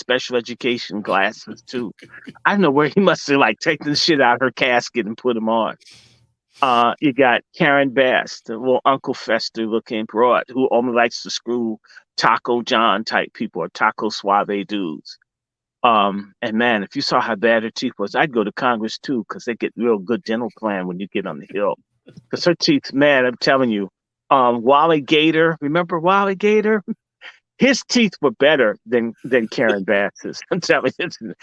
special education glasses too. I don't know where he must have like taken the shit out of her casket and put them on. You got Karen Bass, the little Uncle Fester looking broad, who only likes to screw Taco John type people or Taco Suave dudes. And man, if you saw how bad her teeth was, I'd go to Congress too, because they get real good dental plan when you get on the Hill. Because her teeth, man, I'm telling you, Wally Gator, remember Wally Gator? His teeth were better than Karen Bass's. I'm telling you,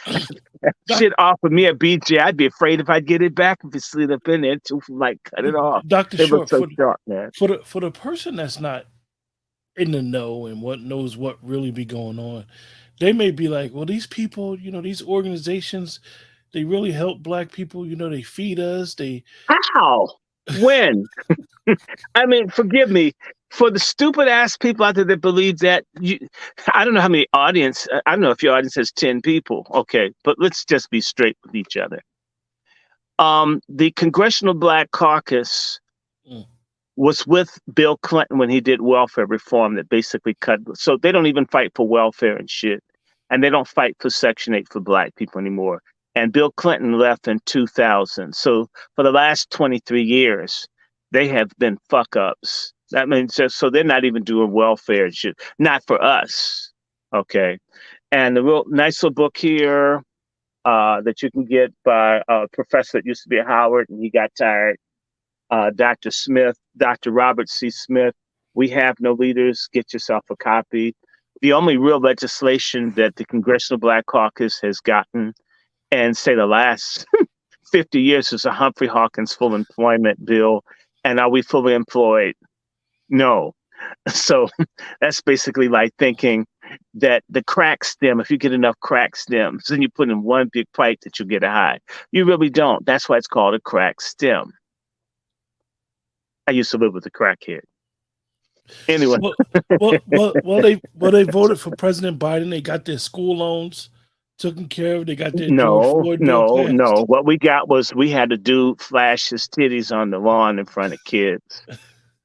shit off of me at BJ, I'd be afraid if I'd get it back if it slid up in there to like cut it off. Dr. They Short, look so sharp, man. For the person that's not in the know and what knows what really be going on, they may be like, well, these people, these organizations, they really help Black people. They feed us. How? When? I mean, forgive me. For the stupid ass people out there that believe that, I don't know how many audience, I don't know if your audience has 10 people. Okay, but let's just be straight with each other. The Congressional Black Caucus was with Bill Clinton when he did welfare reform that basically cut. So they don't even fight for welfare and shit. And they don't fight for Section 8 for Black people anymore. And Bill Clinton left in 2000. So for the last 23 years, they have been fuck ups. That means so they're not even doing welfare and shit. Not for us. Okay. And the real nice little book here that you can get by a professor that used to be at Howard and he got tired. Dr. Smith, Dr. Robert C. Smith, We Have No Leaders. Get yourself a copy. The only real legislation that the Congressional Black Caucus has gotten and say the last 50 years is a Humphrey Hawkins full employment bill. And are we fully employed? No. So that's basically like thinking that the crack stem, if you get enough crack stems, then you put in one big pipe that you get a high. You really don't. That's why it's called a crack stem. I used to live with a crackhead. Anyway. Well, they voted for President Biden. They got their school loans taken care of. They got their No. What we got was we had a dude flash his titties on the lawn in front of kids.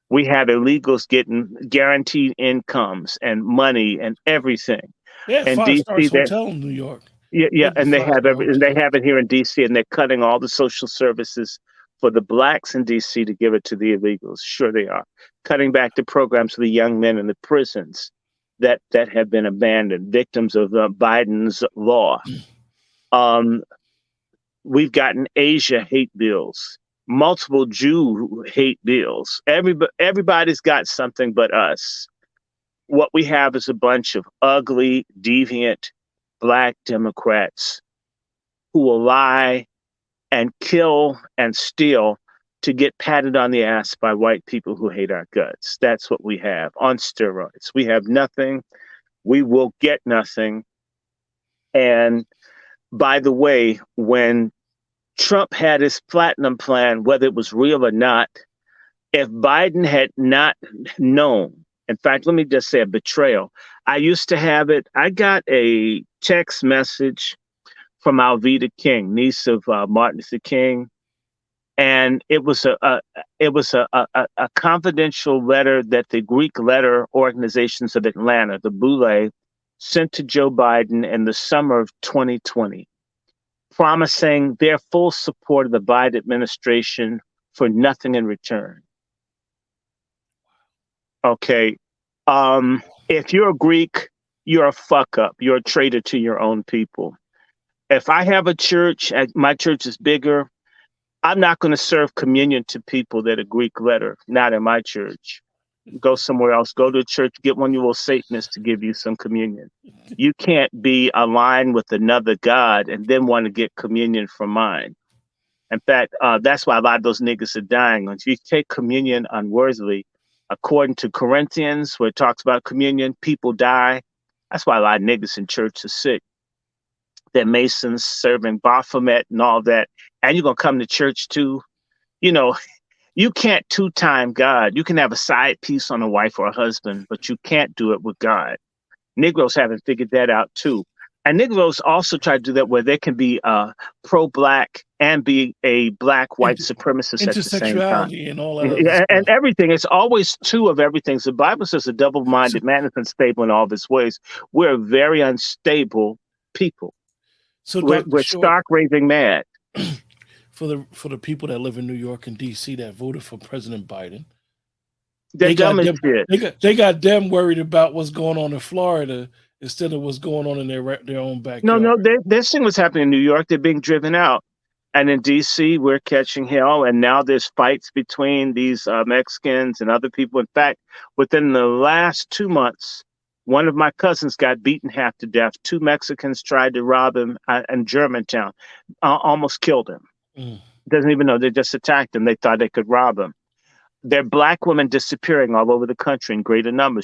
We had illegals getting guaranteed incomes and money and everything. Yeah, and five-star hotel in New York. Yeah, and they have it here in DC, and they're cutting all the social services for the Blacks in DC to give it to the illegals. Sure, they are cutting back the programs for the young men in the prisons that have been abandoned, victims of Biden's law. We've gotten Asia hate bills. Multiple Jew hate bills. Everybody's got something but us. What we have is a bunch of ugly, deviant Black Democrats who will lie and kill and steal to get patted on the ass by white people who hate our guts. That's what we have on steroids. We have nothing. We will get nothing. And by the way, when Trump had his platinum plan, whether it was real or not, if Biden had not known, in fact, let me just say a betrayal. I used to have it. I got a text message from Alveda King, niece of Martin Luther King. And it was a confidential letter that the Greek letter organizations of Atlanta, the Boule, sent to Joe Biden in the summer of 2020. Promising their full support of the Biden administration for nothing in return. Okay. If you're a Greek, you're a fuck up. You're a traitor to your own people. If I have a church, my church is bigger, I'm not going to serve communion to people that are Greek letter, not in my church. Go somewhere else. Go to a church, get one of your little Satanists to give you some communion. You can't be aligned with another God and then want to get communion from mine. In fact, that's why a lot of those niggas are dying. If you take communion unworthily, according to Corinthians, where it talks about communion, people die. That's why a lot of niggas in church are sick. They're Masons serving Baphomet and all that. And you're going to come to church too. You can't two-time God. You can have a side piece on a wife or a husband, but you can't do it with God. Negroes haven't figured that out too. And Negroes also try to do that where they can be pro-Black and be a Black white supremacist at the same time. And all that. Yeah, and everything. It's always two of everything. So the Bible says a double-minded man is unstable in all of his ways. We're very unstable people. So We're Dr. Short, stark raving mad. for the people that live in New York and DC that voted for President Biden, They're dumb as shit. they got them worried about what's going on in Florida instead of what's going on in their own backyard. No, they're seeing what's happening in New York. They're being driven out. And in D.C., we're catching hell. And now there's fights between these Mexicans and other people. In fact, within the last 2 months, one of my cousins got beaten half to death. 2 Mexicans tried to rob him in Germantown, almost killed him. Doesn't even know. They just attacked him. They thought they could rob him. There are Black women disappearing all over the country in greater numbers.